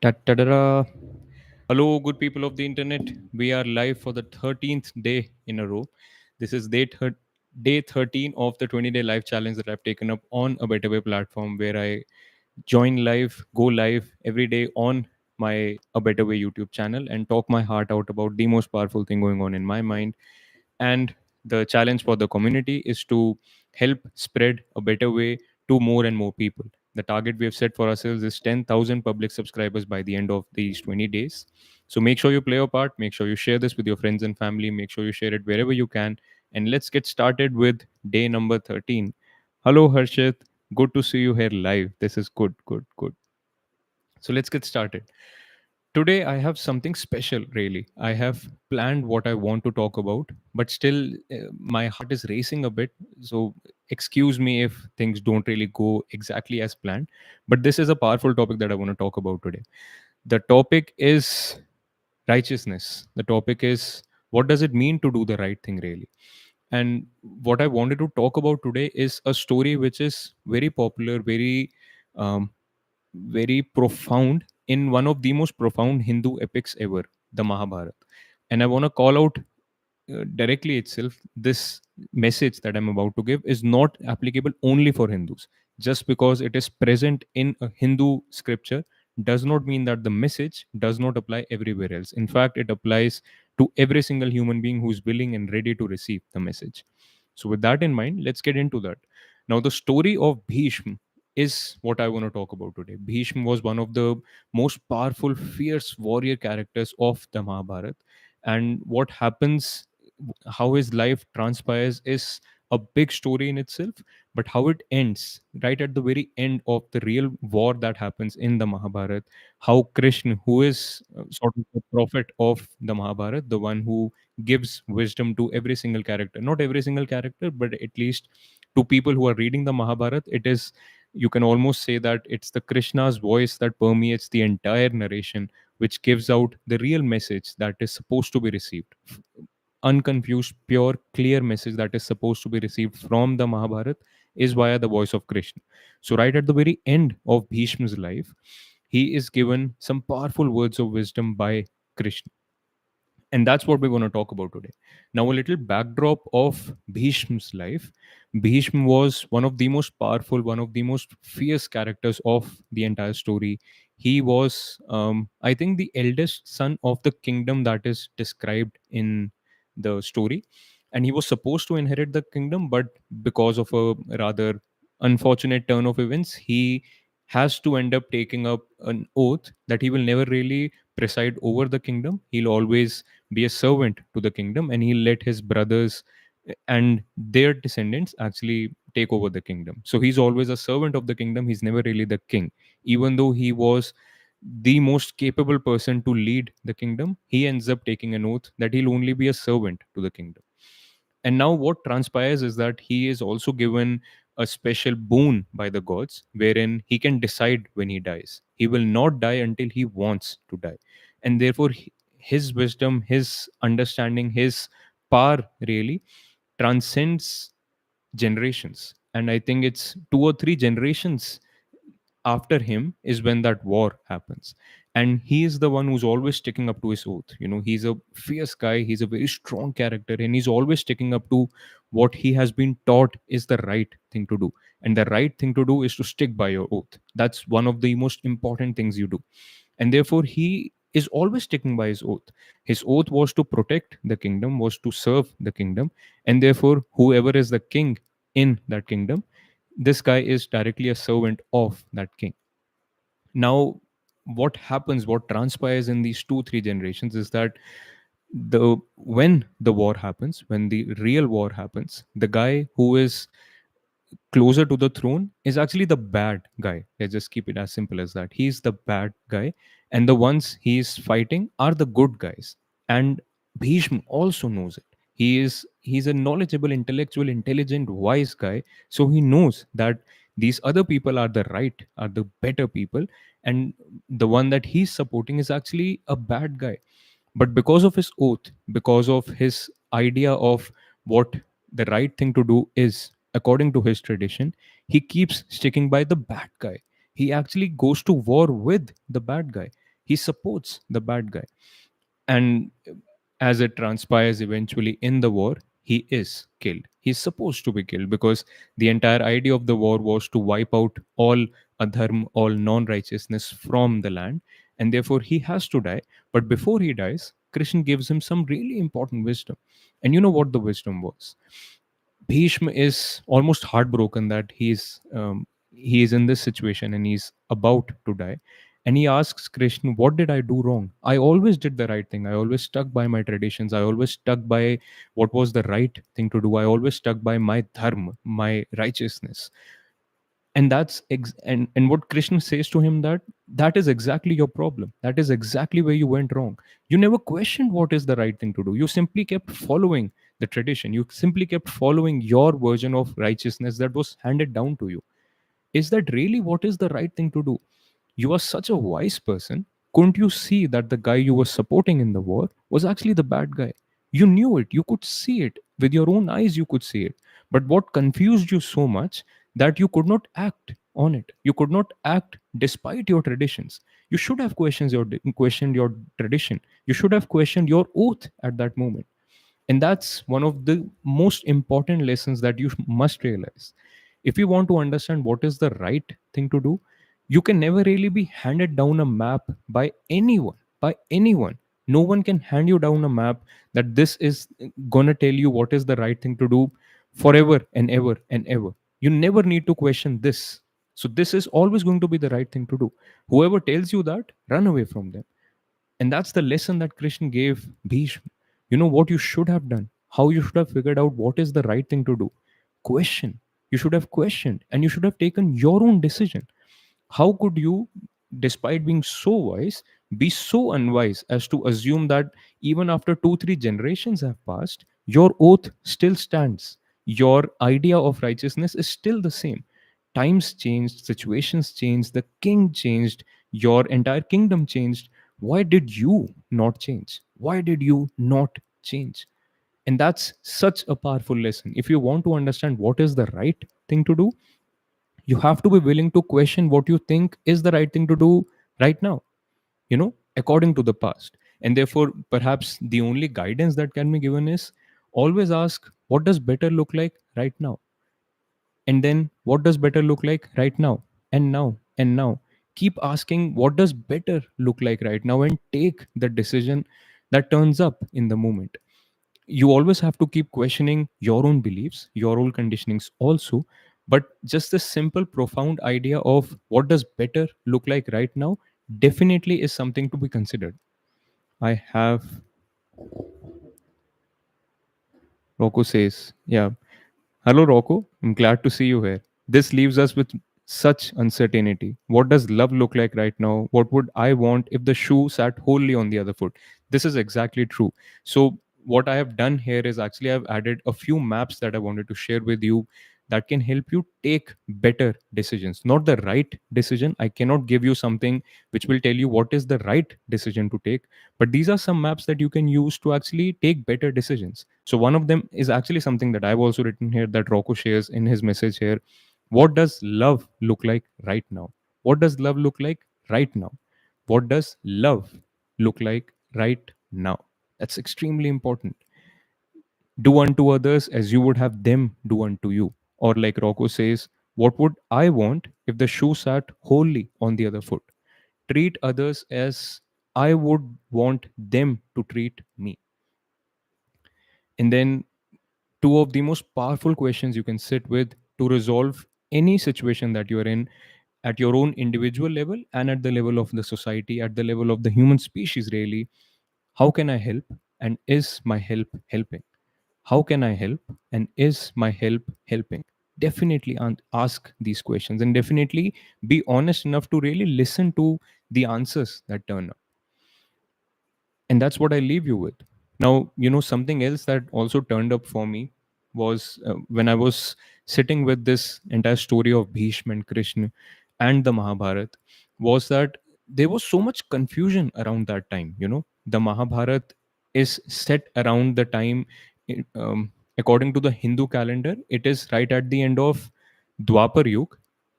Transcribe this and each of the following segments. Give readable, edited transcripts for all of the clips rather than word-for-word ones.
Ta-ta-da-da. Hello, good people of the internet. We are live for the 13th day in a row. This is day 13 of the 20-day live challenge that I've taken up on a Better Way platform where I join live, go live every day on my A Better Way YouTube channel and talk my heart out about the most powerful thing going on in my mind. And the challenge for the community is to help spread a better way to more and more people. The target we have set for ourselves is 10,000 public subscribers by the end of these 20 days. So make sure you play your part, make sure you share this with your friends and family, make sure you share it wherever you can. And let's get started with day number 13. Hello, Harshit. Good to see you here live. This is good, good, good. So let's get started. Today, I have something special, really. I have planned what I want to talk about, but still, my heart is racing a bit. So, excuse me if things don't really go exactly as planned. But this is a powerful topic that I want to talk about today. The topic is righteousness. The topic is what does it mean to do the right thing, really? And what I wanted to talk about today is a story which is very popular, um, very profound in one of the most profound Hindu epics ever, the Mahabharata. And I want to call out directly itself, this message that I'm about to give is not applicable only for Hindus. Just because it is present in a Hindu scripture does not mean that the message does not apply everywhere else. In fact, it applies to every single human being who's willing and ready to receive the message. So, with that in mind, let's get into that. Now, the story of Bhishma is what I want to talk about today. Bhishma was one of the most powerful, fierce warrior characters of the Mahabharata. And what happens, how his life transpires, is a big story in itself. But how it ends, right at the very end of the real war that happens in the Mahabharata, how Krishna, who is sort of the prophet of the Mahabharata, the one who gives wisdom to every single character, not every single character, but at least to people who are reading the Mahabharata, it is, you can almost say that it's the Krishna's voice that permeates the entire narration, which gives out the real message that is supposed to be received. Unconfused, pure, clear message that is supposed to be received from the Mahabharata is via the voice of Krishna. So, right at the very end of Bhishma's life, he is given some powerful words of wisdom by Krishna. And that's what we're going to talk about today. Now, a little backdrop of Bhishma's life. Bhishma was one of the most powerful, one of the most fierce characters of the entire story. He was, I think, the eldest son of the kingdom that is described in the story. And he was supposed to inherit the kingdom, but because of a rather unfortunate turn of events, he has to end up taking up an oath that he will never really preside over the kingdom. He'll always be a servant to the kingdom, and he'll let his brothers and their descendants actually take over the kingdom. So he's always a servant of the kingdom. He's never really the king. Even though he was the most capable person to lead the kingdom, he ends up taking an oath that he'll only be a servant to the kingdom. And now, what transpires is that he is also given a special boon by the gods, wherein he can decide when he dies. He will not die until he wants to die. And therefore, his wisdom, his understanding, his power really transcends generations. And I think it's two or three generations after him is when that war happens. And he is the one who's always sticking up to his oath. He's a fierce guy, he's a very strong character, and he's always sticking up to what he has been taught is the right thing to do. And the right thing to do is to stick by your oath. That's one of the most important things you do. And therefore, he is always sticking by his oath. His oath was to protect the kingdom, was to serve the kingdom. And therefore, whoever is the king in that kingdom, this guy is directly a servant of that king. Now, what happens, what transpires in these 2 3 generations is that the when the war happens, when the real war happens, the guy who is closer to the throne is actually the bad guy. Let's just keep it as simple as that. He's the bad guy, and the ones he's fighting are the good guys. And Bhishma also knows it. He's a knowledgeable, intellectual, intelligent, wise guy. So he knows that these other people are the right, are the better people, and the one that he's supporting is actually a bad guy. But because of his oath, because of his idea of what the right thing to do is, according to his tradition, he keeps sticking by the bad guy. He actually goes to war with the bad guy. He supports the bad guy. And as it transpires eventually in the war, he is killed. He's supposed to be killed because the entire idea of the war was to wipe out all adharm, all non righteousness from the land, and therefore he has to die. But before he dies, Krishna gives him some really important wisdom. And you know what the wisdom was? Bhishma is almost heartbroken that he is in this situation and he's about to die. And he asks Krishna, "What did I do wrong? I always did the right thing. I always stuck by my traditions. I always stuck by what was the right thing to do. I always stuck by my dharma, my righteousness." And and what Krishna says to him, that that is exactly your problem. That is exactly where you went wrong. You never questioned what is the right thing to do. You simply kept following the tradition. You simply kept following your version of righteousness that was handed down to you. Is that really what is the right thing to do? You are such a wise person. Couldn't you see that the guy you were supporting in the war was actually the bad guy? You knew it. You could see it. With your own eyes, you could see it. But what confused you so much that you could not act on it? You could not act despite your traditions. You should have questioned your tradition. You should have questioned your oath at that moment. And that's one of the most important lessons that you must realize. If you want to understand what is the right thing to do, you can never really be handed down a map by anyone. By anyone. No one can hand you down a map that this is gonna tell you what is the right thing to do forever and ever and ever. You never need to question this. So this is always going to be the right thing to do. Whoever tells you that, run away from them. And that's the lesson that Krishna gave Bhishma. You know what you should have done, how you should have figured out what is the right thing to do. Question. You should have questioned and you should have taken your own decision. How could you, despite being so wise, be so unwise as to assume that even after 2, 3 generations have passed, your oath still stands? Your idea of righteousness is still the same. Times changed, situations changed, the king changed, your entire kingdom changed. Why did you not change? Why did you not change? And that's such a powerful lesson. If you want to understand what is the right thing to do, you have to be willing to question what you think is the right thing to do right now, according to the past. And therefore, perhaps the only guidance that can be given is always ask, what does better look like right now? And then, what does better look like right now? And now, and now. Keep asking, what does better look like right now? And take the decision that turns up in the moment. You always have to keep questioning your own beliefs, your own conditionings also. But just this simple, profound idea of what does better look like right now definitely is something to be considered. I have Rocco says, yeah. Hello, Rocco. I'm glad to see you here. This leaves us with such uncertainty. What does love look like right now? What would I want if the shoe sat wholly on the other foot? This is exactly true. So, what I have done here is actually I've added a few maps that I wanted to share with you that can help you take better decisions. Not the right decision. I cannot give you something which will tell you what is the right decision to take, but these are some maps that you can use to actually take better decisions. So one of them is actually something that I've also written here that Rocco shares in his message here. What does love look like right now? What does love look like right now? What does love look like right now? That's extremely important. Do unto others as you would have them do unto you. Or like Rocco says, what would I want if the shoe sat wholly on the other foot? Treat others as I would want them to treat me. And then two of the most powerful questions you can sit with to resolve any situation that you're in at your own individual level and at the level of the society, at the level of the human species, really. How can I help? And is my help helping? How can I help? And is my help helping? Definitely ask these questions and definitely be honest enough to really listen to the answers that turn up. And that's what I leave you with. Now, something else that also turned up for me was when I was sitting with this entire story of Bhishma and Krishna and the Mahabharata, was that there was so much confusion around that time. The Mahabharata is set around the time, according to the Hindu calendar, it is right at the end of Dwapar Yug,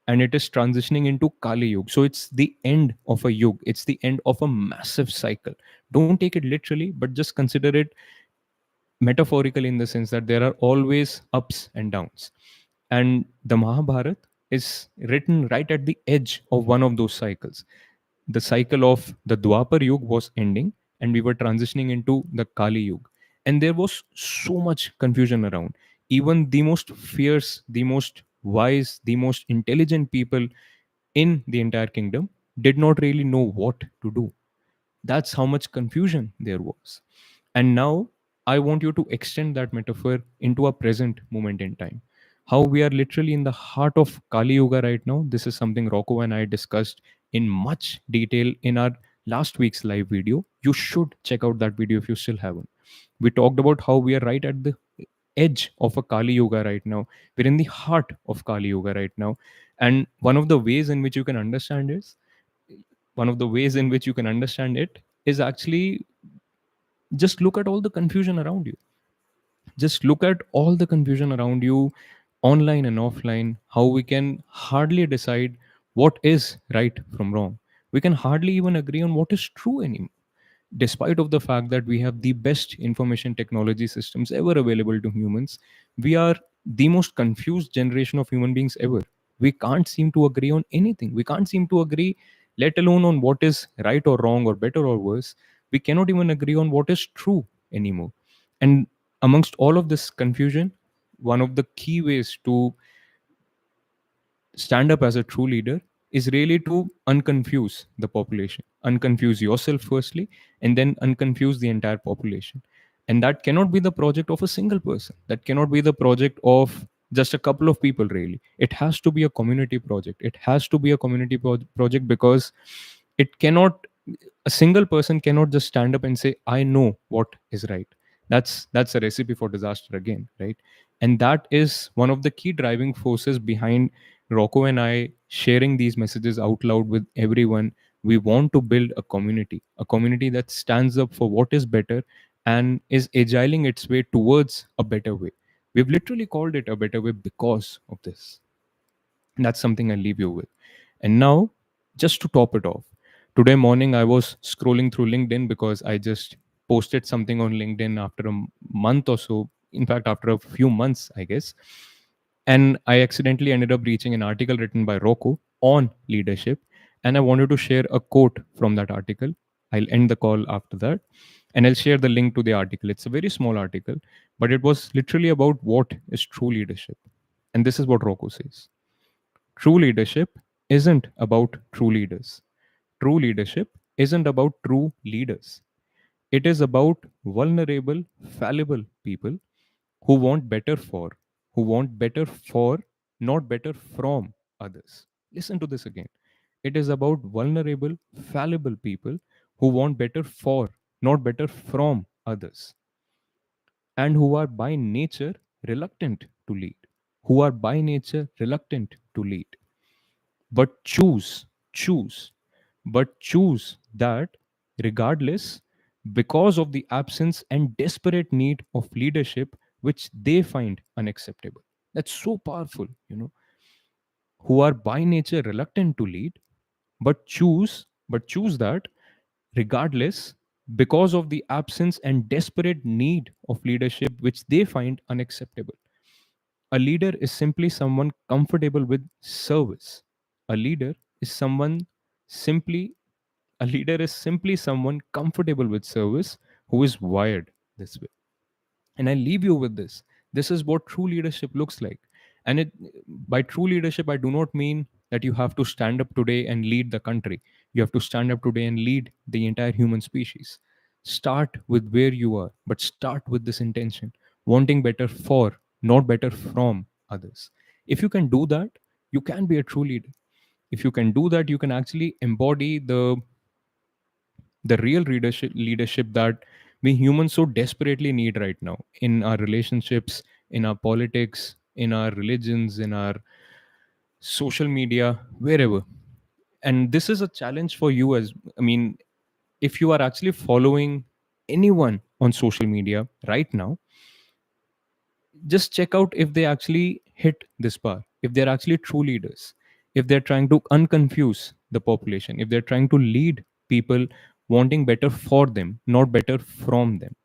and it is transitioning into Kali Yuga. So it's the end of a yuga, it's the end of a massive cycle. Don't take it literally, but just consider it metaphorical in the sense that there are always ups and downs. And the Mahabharata is written right at the edge of one of those cycles. The cycle of the Dwapar Yuga was ending, and we were transitioning into the Kali Yuga. And there was so much confusion around. Even the most fierce, the most wise, the most intelligent people in the entire kingdom did not really know what to do. That's how much confusion there was. And now I want you to extend that metaphor into a present moment in time. How we are literally in the heart of Kali Yuga right now. This is something Rocco and I discussed in much detail in our last week's live video. You should check out that video if you still haven't. We talked about how we are right at the edge of a Kali Yuga right now. We're in the heart of Kali Yuga right now. And one of the ways in which you can understand is one of the ways in which you can understand it is actually just look at all the confusion around you. Just look at all the confusion around you, online and offline, how we can hardly decide what is right from wrong. We can hardly even agree on what is true anymore, despite of the fact that we have the best information technology systems ever available to humans. We are the most confused generation of human beings ever. We can't seem to agree on anything. We can't seem to agree, let alone on what is right or wrong or better or worse. We cannot even agree on what is true anymore. And amongst all of this confusion, one of the key ways to stand up as a true leader is really to unconfuse the population, unconfuse yourself firstly, and then unconfuse the entire population. And that cannot be the project of a single person, that cannot be the project of just a couple of people. Really, it has to be a community project. It has to be a community project, because it cannot, a single person cannot just stand up and say I know what is right. That's a recipe for disaster again, right? And that is one of the key driving forces behind Rocco and I sharing these messages out loud with everyone. We want to build a community that stands up for what is better and is agiling its way towards a better way. We've literally called it a better way because of this. And that's something I leave you with. And now, just to top it off, today morning I was scrolling through LinkedIn because I just posted something on LinkedIn after a month or so. In fact, after a few months, I guess. And I accidentally ended up reaching an article written by Rocco on leadership. And I wanted to share a quote from that article. I'll end the call after that. And I'll share the link to the article. It's a very small article, but it was literally about what is true leadership. And this is what Rocco says: true leadership isn't about true leaders. True leadership isn't about true leaders. It is about vulnerable, fallible people who want better for, who want better for, not better from others. Listen to this again. It is about vulnerable, fallible people who want better for, not better from others, and who are by nature reluctant to lead. Who are by nature reluctant to lead. But choose, but choose that regardless, because of the absence and desperate need of leadership which they find unacceptable. That's so powerful, who are by nature reluctant to lead, but choose that regardless, because of the absence and desperate need of leadership which they find unacceptable. A leader is simply someone comfortable with service. A leader is someone simply a leader is simply someone comfortable with service who is wired this way. And I leave you with this. This is what true leadership looks like. And it by true leadership I do not mean that you have to stand up today and lead the country. You have to stand up today and lead the entire human species. Start with where you are, but start with this intention: wanting better for, not better from others. If you can do that, you can be a true leader. If you can do that, you can actually embody the real leadership that we humans so desperately need right now, in our relationships, in our politics, in our religions, in our social media, wherever. And this is a challenge for you, as I mean, if you are actually following anyone on social media right now, just check out if they actually hit this bar, if they're actually true leaders. if they're trying to unconfuse the population, if they're trying to lead people wanting better for them, not better from them,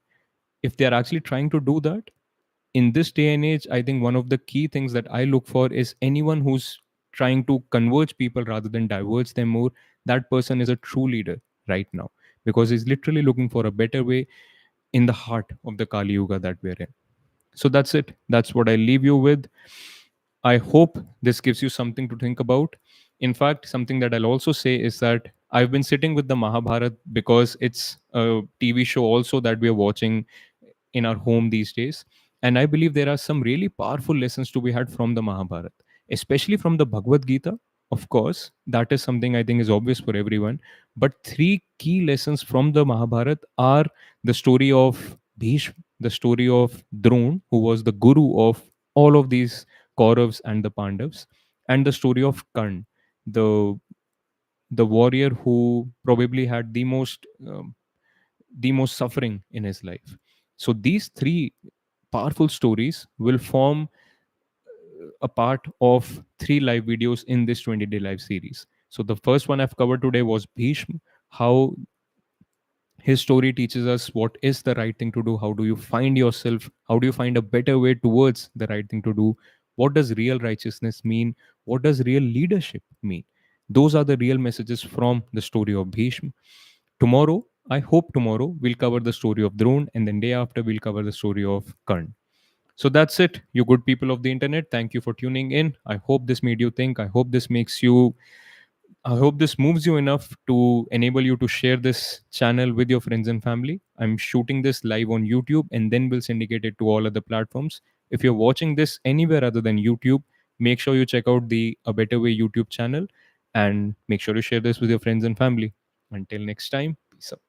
if they're actually trying to do that in this day and age, I think one of the key things that I look for is anyone who's trying to converge people rather than diverge them more. That person is a true leader right now, because he's literally looking for a better way in the heart of the Kali Yuga that we're in. So that's it. That's what I leave you with. I hope this gives you something to think about. In fact, something that I'll also say is that I've been sitting with the Mahabharata because it's a TV show also that we are watching in our home these days. And I believe there are some really powerful lessons to be had from the Mahabharata, especially from the Bhagavad Gita. Of course, that is something I think is obvious for everyone. But three key lessons from the Mahabharata are the story of Bhishma, the story of Drona, who was the guru of all of these Kauravas and the Pandavas, and the story of Karn, the warrior who probably had the most suffering in his life. So these three powerful stories will form a part of three live videos in this 20-day live series. So the first one I've covered today was Bhishma, how his story teaches us what is the right thing to do. How do you find yourself? How do you find a better way towards the right thing to do? What does real righteousness mean? What does real leadership mean? Those are the real messages from the story of Bhishma. Tomorrow, I hope tomorrow we'll cover the story of Drone, and then day after we'll cover the story of Karn. So that's it, you good people of the internet. Thank you for tuning in. I hope this made you think. I hope this moves you enough to enable you to share this channel with your friends and family. I'm shooting this live on YouTube and then we'll syndicate it to all other platforms. If you're watching this anywhere other than YouTube, make sure you check out the A Better Way YouTube channel and make sure to share this with your friends and family. Until next time, peace out.